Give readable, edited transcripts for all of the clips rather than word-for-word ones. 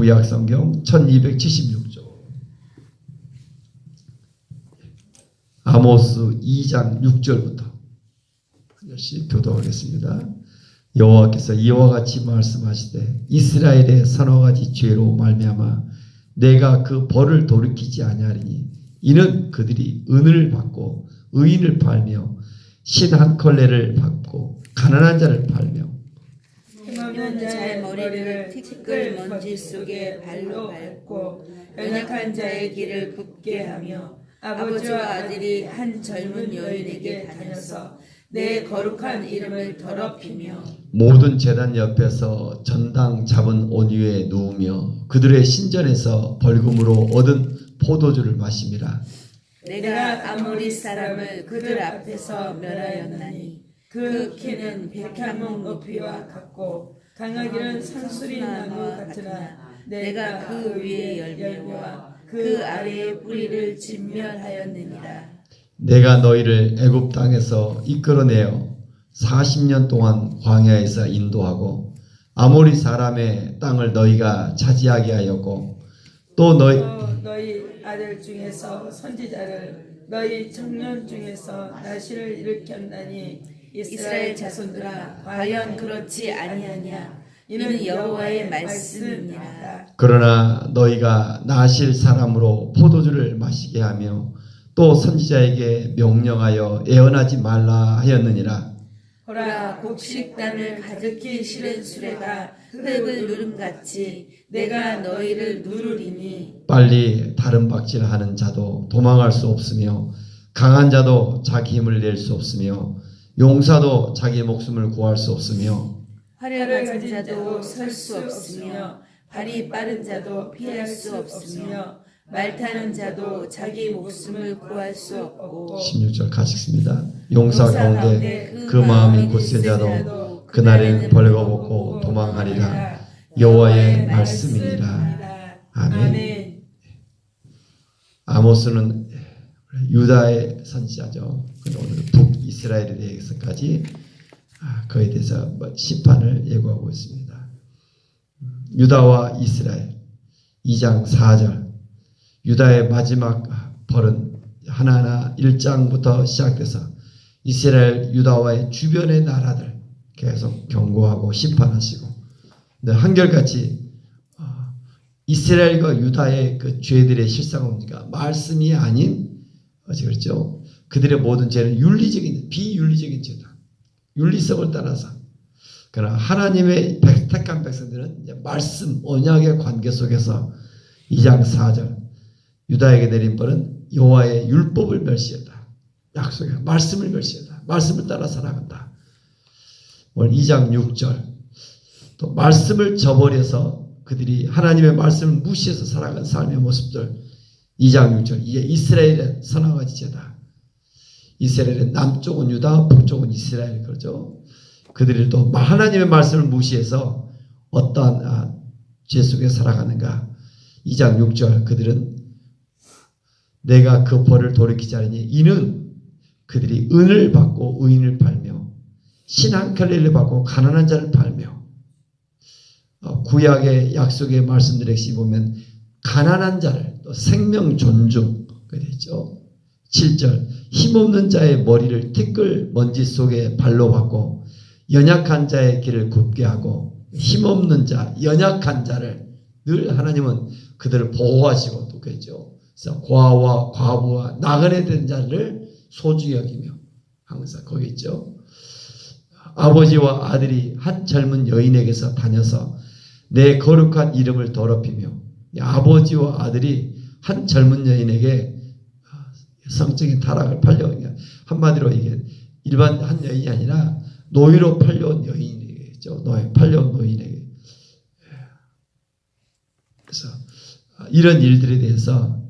구약성경 1276조 아모스 2장 6절부터 열심히 교도하겠습니다. 여호와께서 이와 같이 말씀하시되 이스라엘의 서너 가지 죄로 말미암아 내가 그 벌을 돌이키지 아니하리니 이는 그들이 은을 받고 의인을 팔며 신 한 컬레를 받고 가난한 자를 팔며 힘없는 자의 머리를 티끌 먼지 속에 발로 밟고 연약한 자의 길을 굽게 하며 아버지와 아들이 한 젊은 여인에게 다녀서 내 거룩한 이름을 더럽히며 모든 제단 옆에서 전당 잡은 옷 위에 누우며 그들의 신전에서 벌금으로 얻은 포도주를 마심이라. 내가 아모리 사람을 그들 앞에서 멸하였나니 그 키는 백향목 높이와 같고 강하기는 산수리 나무 같으나 내가 그 위에 열매와 그 아래의 뿌리를 진멸하였느니라. 내가 너희를 애굽 땅에서 이끌어내어 40년 동안 광야에서 인도하고 아모리 사람의 땅을 너희가 차지하게 하였고 또 너희 아들 중에서 선지자를 너희 청년 중에서 나시를 일으켰나니 이스라엘 자손들아 과연 그렇지 아니하냐 이는 여호와의 말씀이니라. 그러나 너희가 나실 사람으로 포도주를 마시게 하며 또 선지자에게 명령하여 애언하지 말라 하였느니라. 보라 곡식단을 가득히 실은 수레가 흙을 누름같이 내가 너희를 누르리니 빨리 다른 박질하는 자도 도망할 수 없으며 강한 자도 자기 힘을 낼 수 없으며 용사도 자기 목숨을 구할 수 없으며 활을 가진 자도 설 수 없으며 발이 빠른 자도 피할 수 없으며 말 타는 자도 자기 목숨을 구할 수 없고 16절 같이 읽습니다. 용사 가운데 그 마음이 굳센 자도 그날엔 벌거벗고 도망하리라. 여호와의 말씀이니라. 아멘. 아모스는 유다의 선지자죠. 오늘 북이스라엘에 대해서까지 그에 대해서 심판을 예고하고 있습니다. 유다와 이스라엘 2장 4절 유다의 마지막 벌은 하나하나 1장부터 시작돼서 이스라엘 유다와의 주변의 나라들 계속 경고하고 심판하시고 근데 한결같이 이스라엘과 유다의 그 죄들의 실상은 뭡니까? 말씀이 아닌 그렇죠. 그들의 모든 죄는 윤리적인 비윤리적인 죄다. 윤리성을 따라서 그러나 하나님의 택한 백성들은 이제 말씀 언약의 관계 속에서 2장 4절 유다에게 내린 벌은 여호와의 율법을 멸시했다. 약속의 말씀을 멸시했다. 말씀을 따라 살아간다. 오늘 2장 6절 또 말씀을 저버려서 그들이 하나님의 말씀을 무시해서 살아간 삶의 모습들 2장 6절 이게 이스라엘의 서너 가지 죄다. 이스라엘의 남쪽은 유다, 북쪽은 이스라엘 그러죠. 그들이 또 하나님의 말씀을 무시해서 어떠한 죄 속에 살아가는가. 2장 6절 그들은 내가 그 벌을 돌이키지 않으니 이는 그들이 은을 받고 의인을 팔며 신 한 켤레를 받고 가난한 자를 팔며 구약의 약속의 말씀들에 보면 가난한 자를 또 생명 존중 그랬죠. 7절 힘없는 자의 머리를 티끌 먼지 속에 발로 받고 연약한 자의 길을 굽게 하고 힘없는 자 연약한 자를 늘 하나님은 그들을 보호하시고 또 그랬죠. 그래서 고아와 과부와 나그네 된 자를 소중히 여기며 항상 거기 있죠. 아버지와 아들이 한 젊은 여인에게서 다녀서 내 거룩한 이름을 더럽히며 아버지와 아들이 한 젊은 여인에게 성적인 타락을 팔려온 한마디로 이게 일반 한 여인이 아니라 노예로 팔려온 여인이겠죠. 팔려온 노인에게. 그래서 이런 일들에 대해서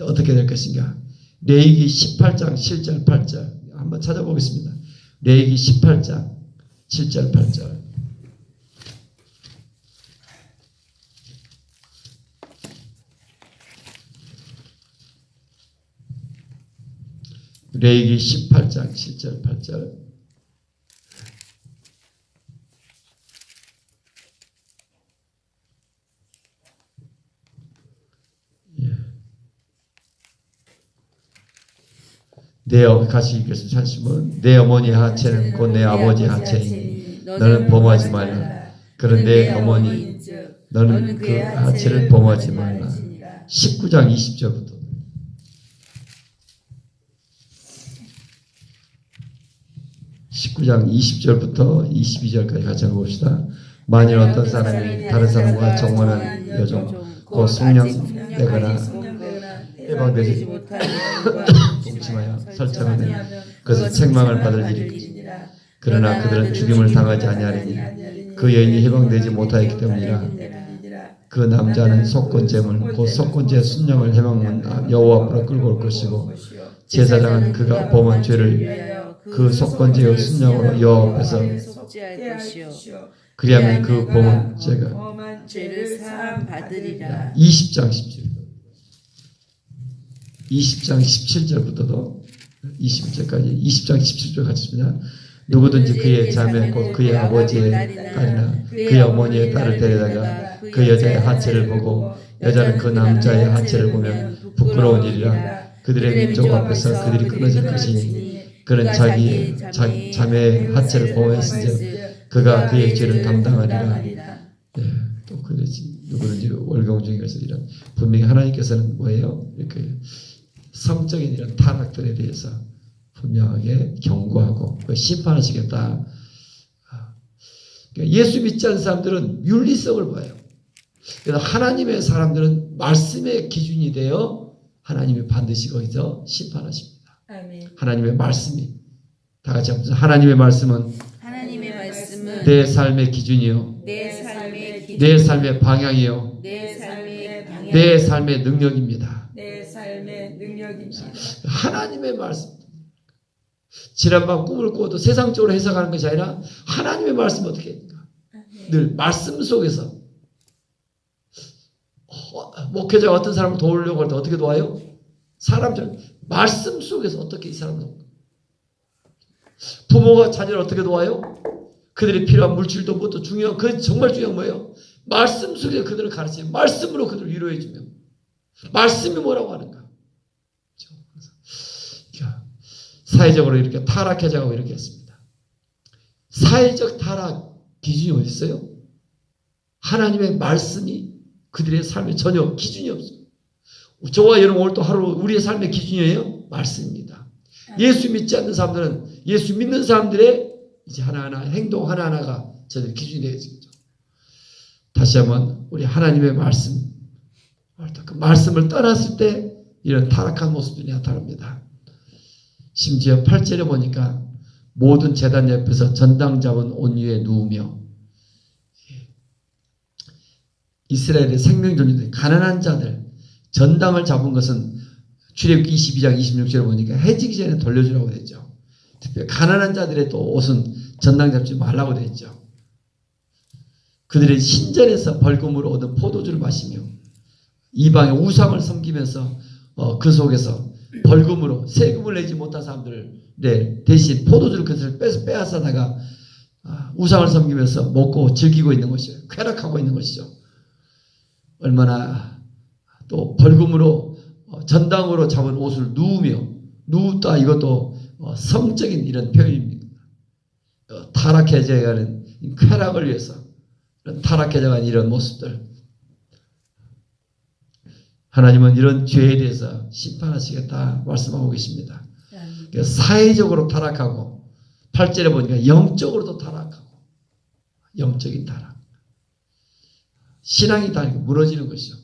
어떻게 될 것인가. 레위기 18장 7절 8절 한번 찾아보겠습니다. 레위기 18장 7절 8절 레위기 18장 7절 8절 같이 읽겠습니다. 30번. 내 어머니의 하체는 곧 내 아버지의 하체이니 너는 범하지 말라. 그런데 어머니 너는 그 하체를 범하지 말라. 19장 20절부터 19장 20절부터 22절까지 같이 읽어봅시다. 만일 어떤 사람이 다른 사람과 정원한 여종 곧 속량되거나 해방되지 동침하여 설정하면 그것은 책망을 받을 일이니라. 그러나 그들은 죽임을 당하지 아니하리니 그 여인이 해방되지 못하였기 때문이라. 그 남자는 속건제물 곧 속건제 순양을 해방문 여호와 앞으로 끌고 올 것이고 제사장은 그가 범한 죄를 그 속건제의 순양으로 여호와 앞에서 속죄할 것이요 그리하면 그 범한 죄가 죄를 사함 받으리라. 20장 17절부터도 21절까지 20장 17절 같이 있습니다. 누구든지 그의 자매 곧 그의 아버지의 딸이나 그의 어머니의 딸을 데려다가 그 여자의 하체를 보고 여자는 그 남자의 하체를 보면 부끄러운 일이라. 그들의 민족 앞에서 그들이 끊어질 것이니 그는 자기의 자매의 하체를 보호했은즉 그가 그의 죄를 담당하리라. 또 그러지 누구든지 월경 중에서 이런 분명히 하나님께서는 뭐예요? 이렇게 성적인 이런 타락들에 대해서 분명하게 경고하고 심판하시겠다. 예수 믿지 않는 사람들은 윤리성을 봐요. 그래서 하나님의 사람들은 말씀의 기준이 되어 하나님이 반드시 거기서 심판하십니다. 아멘. 하나님의 말씀이 다 같이 합시다. 하나님의 말씀은 내 삶의 기준이요, 내 삶의 방향이요, 내 삶의 능력입니다. 하나님의 말씀. 지난밤 꿈을 꾸어도 세상적으로 해석하는 것이 아니라 하나님의 말씀은 어떻게 합니까? 늘 말씀 속에서 목회자가 어떤 사람을 도우려고 할 때 어떻게 도와요? 사람들 말씀 속에서 어떻게 이 사람을 도울까? 부모가 자녀를 어떻게 도와요? 그들이 필요한 물질도 그것도 중요한 그 정말 중요한 뭐예요? 말씀 속에서 그들을 가르치는 말씀으로 그들을 위로해 주며 말씀이 뭐라고 하는가? 사회적으로 이렇게 타락해져가고 이렇게 했습니다. 사회적 타락 기준이 어디 있어요? 하나님의 말씀이 그들의 삶에 전혀 기준이 없어요. 저와 여러분 오늘 또 하루 우리의 삶의 기준이에요? 말씀입니다. 예수 믿지 않는 사람들은 예수 믿는 사람들의 이제 하나하나 행동 하나하나가 저들 기준이 되어지죠. 다시 한번 우리 하나님의 말씀, 그 말씀을 떠났을 때 이런 타락한 모습들이 나타납니다. 심지어 8절에 보니까 모든 제단 옆에서 전당 잡은 옷 위에 누우며 이스라엘의 생명존재들 가난한 자들 전당을 잡은 것은 출애굽기 22장 26절에 보니까 해지기 전에 돌려주라고 됐죠. 특별히 가난한 자들의 또 옷은 전당 잡지 말라고 됐죠. 그들의 신전에서 벌금으로 얻은 포도주를 마시며 이방의 우상을 섬기면서 그 속에서 벌금으로 세금을 내지 못한 사람들을 대신 포도주를 그것을 빼앗아다가 우상을 섬기면서 먹고 즐기고 있는 것이죠. 쾌락하고 있는 것이죠. 얼마나 또 벌금으로 전당으로 잡은 옷을 누웠다 이것도 성적인 이런 표현입니다. 타락해져가는 쾌락을 위해서 타락해져가는 이런 모습들 하나님은 이런 죄에 대해서 심판하시겠다 말씀하고 계십니다. 사회적으로 타락하고 8절에 보니까 영적으로도 타락하고 영적인 타락 신앙이 다 무너지는 것이죠.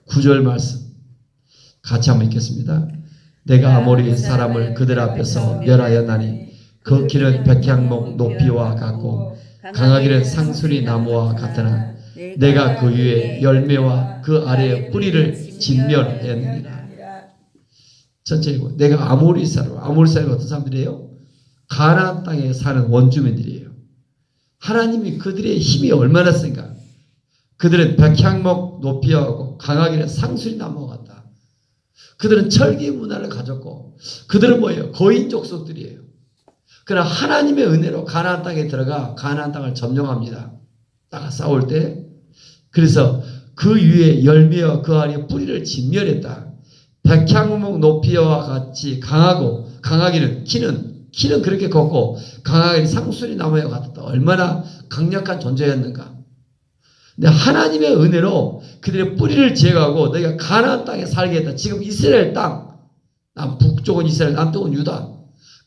9절 말씀 같이 한번 읽겠습니다. 내가 아모리 사람을 그들 앞에서 멸하였나니 그 길은 백향목 높이와 같고 강하기는 상수리 나무와 같으나 내가 그 위에 열매와 그 아래에 뿌리를 진멸했느니라. 전체이고 내가 아모리 사람이 어떤 사람들이에요? 가나안 땅에 사는 원주민들이에요. 하나님이 그들의 힘이 얼마나 센가? 그들은 백향목 높이와 같고 강하기는 상수리 나무와 같다. 그들은 철기 문화를 가졌고 그들은 뭐예요? 거인 족속들이에요. 그러나 하나님의 은혜로 가나안 땅에 들어가 가나안 땅을 점령합니다. 나가 싸울 때 그래서 그 위에 열매와 그 아래에 뿌리를 진멸했다. 백향목 높이와 같이 강하기는 키는 그렇게 컸고 강하기는 상수리 나무와 같았다. 얼마나 강력한 존재였는가. 근데 하나님의 은혜로 그들의 뿌리를 제거하고 너희가 가나안 땅에 살게 했다. 지금 이스라엘 땅, 북쪽은 이스라엘, 남쪽은 유다.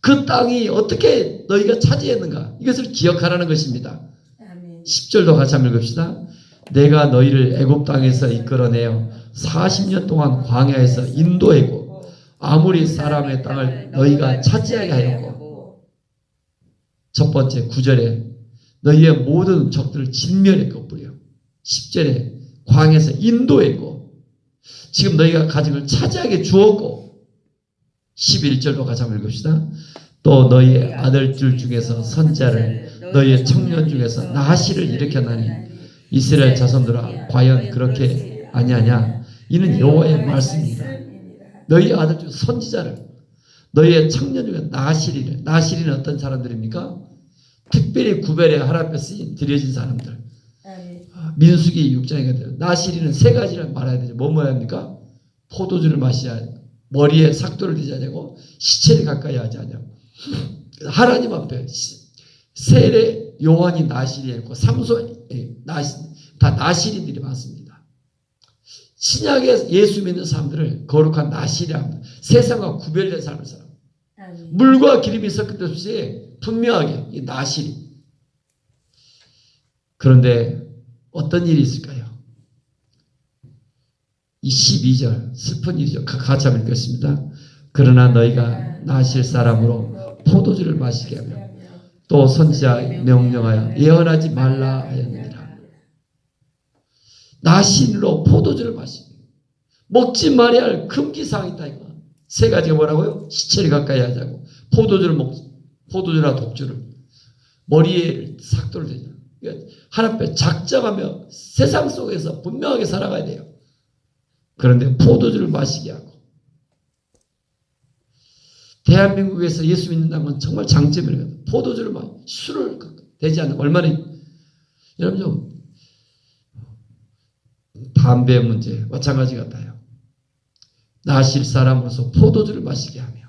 그 땅이 어떻게 너희가 차지했는가. 이것을 기억하라는 것입니다. 아멘. 10절도 같이 한번 읽읍시다. 내가 너희를 애굽 땅에서 이끌어내어 40년 동안 광야에서 인도했고 아모리 사람의 땅을 너희가 차지하게 하였고, 첫 번째 9절에 너희의 모든 적들을 진멸했고 뿌려, 10절에 광야에서 인도했고 지금 너희가 가진 걸 차지하게 주었고, 11절도 같이 한번 읽읍시다. 또 너희의 아들들 중에서 선자를 너희의 청년 중에서 나시를 일으켰나니 이스라엘 자손들아 과연 그렇게 아니하냐. 이는 여호와의 말씀이다. 너희 아들 중 선지자를 너희의 청년 중에 나시리를. 나시리는 어떤 사람들입니까? 특별히 구별에 하나님 앞에 드려진 사람들. 민수기 6장에 나시리는 세 가지를 말해야 되죠. 뭐야 합니까? 포도주를 마셔야 하고, 머리에 삭도를 대지 않냐고, 시체를 가까이 하지 않냐고. 하나님 앞에 세례 요한이 나시리였고 삼손 다 나시리들이 많습니다. 신약에 예수 믿는 사람들을 거룩한 나시리합니다. 세상과 구별된 삶을 살아. 물과 기름이 섞일 것 없이 분명하게 이 나시리. 그런데 어떤 일이 있을까요? 이 12절 슬픈 일이죠. 같이 한번 읽겠습니다. 그러나 너희가 나실 사람으로 포도주를 마시게 하며 또 선지자 명령하여 예언하지 말라 하였느니라. 나신으로 포도주를 마시게. 먹지 말아야 할 금기사항이 있다. 이거. 세 가지가 뭐라고요? 시체를 가까이 하자고. 포도주나 독주를. 머리에 삭도를 대자. 하나님 앞에 작정하며 세상 속에서 분명하게 살아가야 돼요. 그런데 포도주를 마시게 하고. 대한민국에서 예수 믿는다는 건 정말 장점이에요. 포도주를 술을 대지 않는 얼마나. 여러분 좀 담배 문제 마찬가지 같아요. 나실 사람으로서 포도주를 마시게 하며,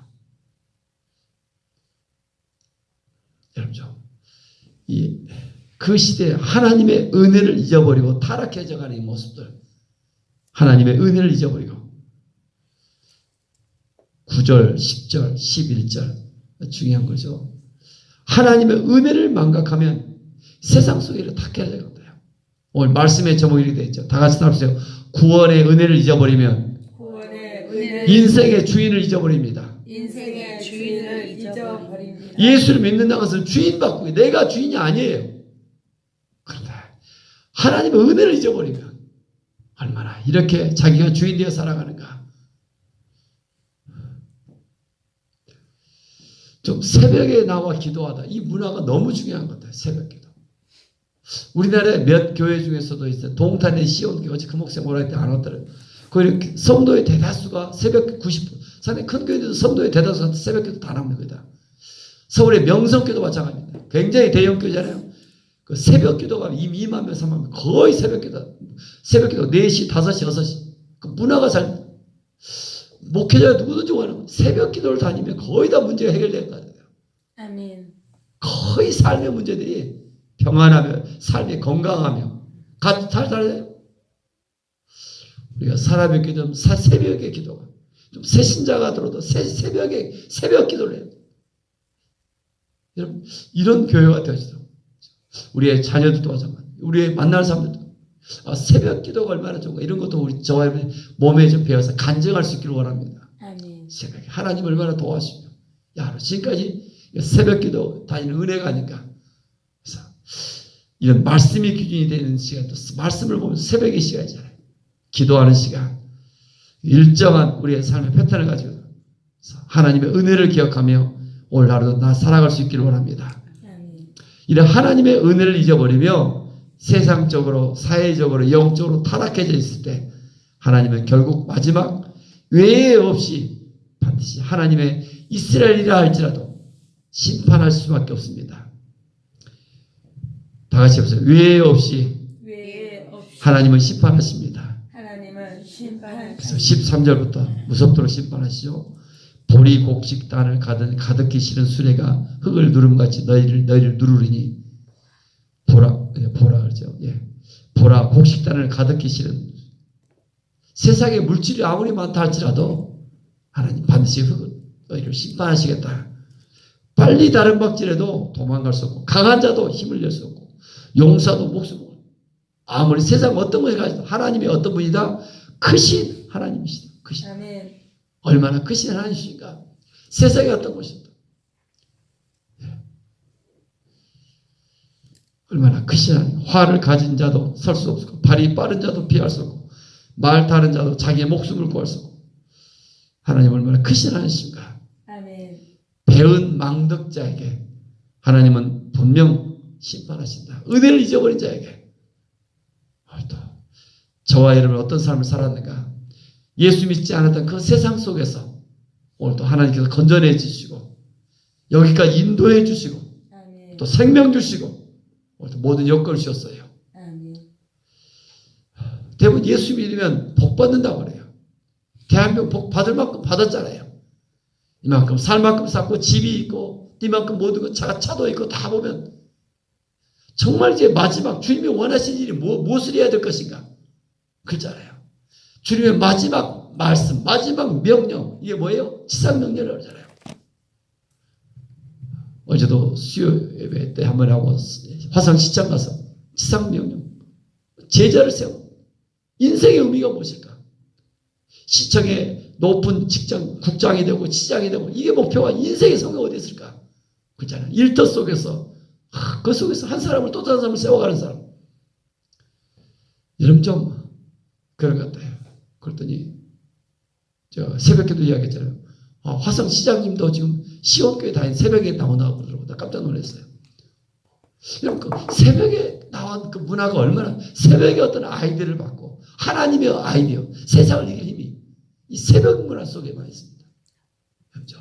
여러분 좀 그 시대에 하나님의 은혜를 잊어버리고 타락해져가는 이 모습들, 하나님의 은혜를 잊어버리고 9절, 10절, 11절 중요한 거죠. 하나님의 은혜를 망각하면 세상 속에 탁해야 되거든요. 오늘 말씀의 제목이 이렇게 되어 있죠. 다 같이 따라하세요. 구원의 은혜를 잊어버리면 인생의 주인을 잊어버립니다. 인생의 주인을 잊어버립니다. 예수를 믿는다는 것은 주인 바꾸기, 내가 주인이 아니에요. 그런데 하나님의 은혜를 잊어버리면 얼마나 이렇게 자기가 주인 되어 살아가는가. 좀 새벽에 나와 기도하다. 이 문화가 너무 중요한 것 같아요. 새벽 기도. 우리나라에 몇 교회 중에서도 있어요. 동탄의 시온교회, 어제 그 목사님 오라 했더니 안 왔더라고요. 그 성도의 대다수가 새벽 90%, 상당히 큰 교회들도 성도의 대다수가 새벽 기도 다 나옵니다. 서울의 명성교도 마찬가지입니다. 굉장히 대형 교회잖아요. 그 새벽 기도가 2만 명, 3만 명, 거의 새벽 기도 4시, 5시, 6시. 그 문화가 잘, 목회자가 누구든지 원하는 새벽 기도를 다니면 거의 다 문제가 해결될 것 같아요. 아멘. 거의 삶의 문제들이 평안하며, 삶이 건강하며, 잘 살아요. 우리가 사람의 기도, 새벽의 기도가, 좀 새신자가 들어도 새벽 기도를 해요. 여러분, 이런 교회가 되어지죠. 우리의 자녀들도 하자마자, 우리의 만날 사람들도, 새벽 기도가 얼마나 좋은가, 이런 것도 우리 저와 몸에 좀 배워서 간증할 수 있기를 원합니다. 아멘. 새벽에 하나님 얼마나 도와주시며, 야, 지금까지 새벽 기도 다니는 은혜가 아닌가. 그래서 이런 말씀이 기준이 되는 시간, 또 말씀을 보면 새벽의 시간이잖아요. 기도하는 시간, 일정한 우리의 삶의 패턴을 가지고 하나님의 은혜를 기억하며 오늘 하루도 나 살아갈 수 있기를 원합니다. 이런 하나님의 은혜를 잊어버리며 세상적으로, 사회적으로, 영적으로 타락해져 있을 때 하나님은 결국 마지막 외에 없이 반드시 하나님의 이스라엘이라 할지라도 심판할 수밖에 없습니다. 다 같이 해보세요. 외에 없이 하나님은 심판하십니다. 그래서 13절부터 무섭도록 심판하시죠. 보리 곡식단을 가득히 실은 수레가 흙을 누름같이 너희를 누르리니 보라 그러죠. 예. 보라 곡식단을 가득히 실은 세상에 물질이 아무리 많다 할지라도 하나님 반드시 너희를 심판하시겠다. 빨리 다른 박질해도 도망갈 수 없고 강한 자도 힘을 낼 수 없고 용사도 목숨을 아무리 세상 어떤 분이 가지도 하나님이 어떤 분이다? 크신 하나님이시다. 크신. 아멘. 얼마나 크신 하나님이신가. 세상에 어떤 것이다. 얼마나 크신 하나님. 화를 가진 자도 설 수 없고 발이 빠른 자도 피할 수 없고 말 타는 자도 자기의 목숨을 구할 수 없고 하나님 얼마나 크신 하나님이신가. 아멘. 배은 망덕자에게 하나님은 분명 심판하신다. 은혜를 잊어버린 자에게. 또 저와 여러분 어떤 삶을 살았는가. 예수 믿지 않았던 그 세상 속에서 오늘 또 하나님께서 건져내 주시고 여기까지 인도해 주시고 아멘. 또 생명 주시고 오늘 또 모든 여건을 주셨어요. 아멘. 대부분 예수 믿으면 복 받는다고 그래요. 대한민국 복 받을 만큼 받았잖아요. 이만큼 살 만큼 쌓고 집이 있고 이만큼 모든 것 차도 있고 다 보면 정말 이제 마지막 주님이 원하신 일이 무엇을 해야 될 것인가 그렇잖아요. 주님의 마지막 말씀 마지막 명령 이게 뭐예요? 지상명령이라고 그러잖아요. 어제도 수요 예배 때 한번 하고 화성 시장 가서 지상명령 제자를 세워 인생의 의미가 무엇일까? 시청의 높은 직장 국장이 되고 시장이 되고 이게 목표가 인생의 성공 어디 있을까? 그렇잖아요. 일터 속에서 그 속에서 한 사람을 또 다른 사람을 세워가는 사람. 여러분 좀 그런 것 같아요. 그랬더니 저 새벽에도 이야기했잖아요. 화성 시장님도 지금 시온교회 다닌 새벽에 나오나고 그러더라고요. 나 깜짝 놀랐어요. 여러분 그 새벽에 나온 그 문화가 얼마나 새벽에 어떤 아이디어를 받고 하나님의 아이디어 세상을 이길 힘이 이 새벽 문화 속에만 있습니다. 그렇죠?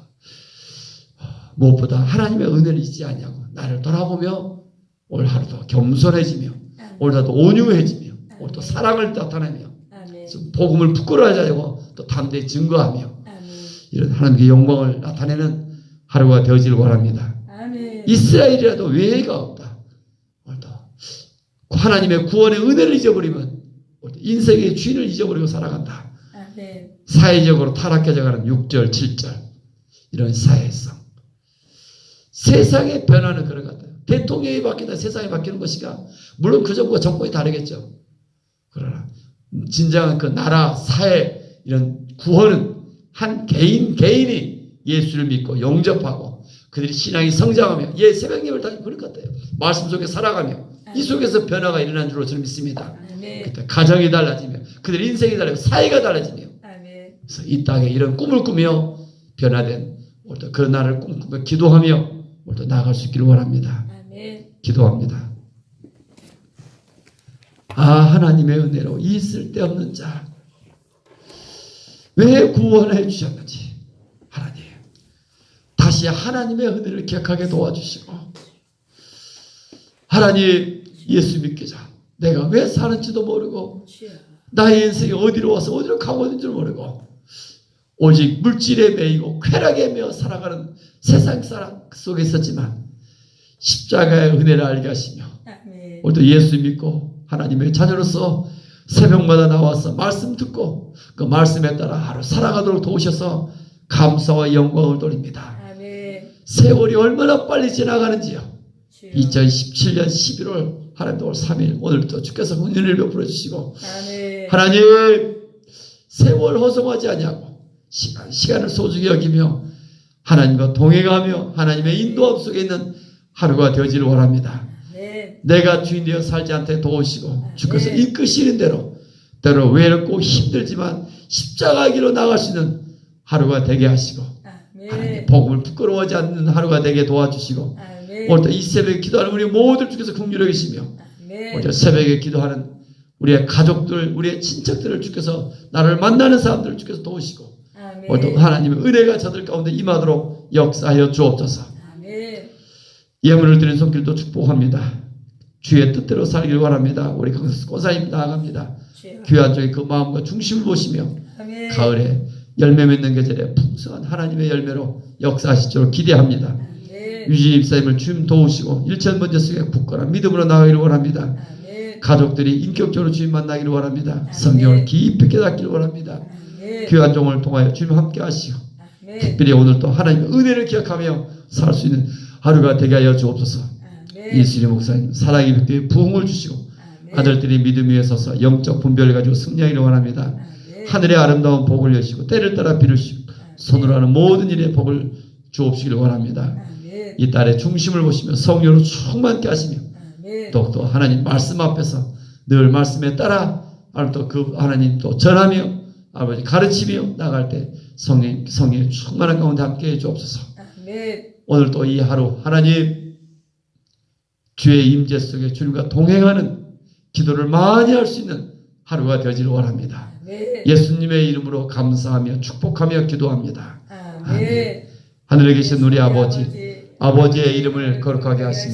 무엇보다 하나님의 은혜를 잊지 아니하고 나를 돌아보며 올 하루도 겸손해지며 올 하루도 온유해지며 올 또 사랑을 나타내며 복음을 부끄러워하지 않고 또 담대히 증거하며 이런 하나님의 영광을 나타내는 하루가 되어지길 원합니다. 이스라엘이라도 외회가 없다. 하나님의 구원의 은혜를 잊어버리면 인생의 주인을 잊어버리고 살아간다. 사회적으로 타락해져가는 6절, 7절 이런 사회성. 세상의 변화는 그런 것 같아요. 대통령이 바뀐다 세상이 바뀌는 것이가 물론 그 정부가 정권이 다르겠죠. 그러나 진정한 그 나라, 사회 이런 구원은 한 개인이 예수를 믿고 영접하고 그들이 신앙이 성장하며 새벽 예배를 다니고 그럴 것 같아요. 말씀 속에 살아가며 이 속에서 변화가 일어난 줄로 저는 믿습니다. 그때 가정이 달라지며 그들 인생이 달라지고 사회가 달라지며 그래서 이 땅에 이런 꿈을 꾸며 변화된 그 날을 꿈꾸며 기도하며 또 나아갈 수 있기를 원합니다. 기도합니다. 하나님의 은혜로 이 쓸데없는 자 왜 구원해 주셨는지 하나님 다시 하나님의 은혜를 기억하게 도와주시고 하나님 예수 믿기 전 내가 왜 사는지도 모르고 나의 인생이 어디로 와서 어디로 가고 있는지도 모르고 오직 물질에 매이고 쾌락에 매여 살아가는 세상 사람 속에 있었지만 십자가의 은혜를 알게 하시며 오늘도 예수 믿고 하나님의 자녀로서 새벽마다 나와서 말씀 듣고 그 말씀에 따라 하루 살아가도록 도우셔서 감사와 영광을 돌립니다. 세월이 얼마나 빨리 지나가는지요. 2017년 11월 하나님 올 3일 오늘부터 주께서 은혜를 베풀어 주시고 하나님 세월 허송하지 아니하고 시간을 소중히 여기며 하나님과 동행하며 하나님의 인도함 속에 있는 하루가 되어지를 원합니다. 내가 주인 되어 살지 않게 도우시고 주께서 이끄시는 대로 때로 외롭고 힘들지만 십자가 길로 나갈 수 있는 하루가 되게 하시고 하나님 복음을 부끄러워하지 않는 하루가 되게 도와주시고 오늘도 이 새벽에 기도하는 우리 모두를 주께서 긍휼히 여기시며 오늘 새벽에 기도하는 우리의 가족들 우리의 친척들을 주께서 나를 만나는 사람들을 주께서 도우시고 오늘도 하나님의 은혜가 저들 가운데 임하도록 역사하여 주옵소서. 예물을 드린 손길도 축복합니다. 주의 뜻대로 살길 원합니다. 우리 강사 권사님 나아갑니다. 주여. 귀한 쪽에 그 마음과 중심을 보시며 아멘. 가을에 열매 맺는 계절에 풍성한 하나님의 열매로 역사하시도록 기대합니다. 아멘. 유진 입사님을 주님 도우시고 일천 번째 속에 굳건한 믿음으로 나가기를 원합니다. 아멘. 가족들이 인격적으로 주님 만나기를 원합니다. 아멘. 성경을 깊이 깨닫기를 원합니다. 아멘. 귀한 종을 통하여 주님 함께 하시고 아멘. 특별히 오늘 또 하나님의 은혜를 기억하며 살 수 있는 하루가 되게 하여 주옵소서. 아멘. 이수리 목사님 사랑의 벽에 부흥을 주시고 아멘. 아들들이 믿음 위에 서서 영적 분별을 가지고 승리하기를 원합니다. 아멘. 하늘의 아름다운 복을 여시고 때를 따라 비를 주시고 손으로 하는 모든 일에 복을 주옵시기를 원합니다. 아멘. 이 딸의 중심을 보시며 성령으로 충만케 하시며 아멘. 또 하나님 말씀 앞에서 늘 말씀에 따라 또 그 하나님 또 전하며 아버지 가르치며 나갈 때 성령의 충만한 가운데 함께 해 주옵소서. 아멘. 오늘 또 이 하루 하나님 주의 임재 속에 주님과 동행하는 기도를 많이 할 수 있는 하루가 되기를 원합니다. 아멘. 예수님의 이름으로 감사하며 축복하며 기도합니다. 아멘. 하늘에 계신 우리 아버지의 이름을 거룩하게 하시며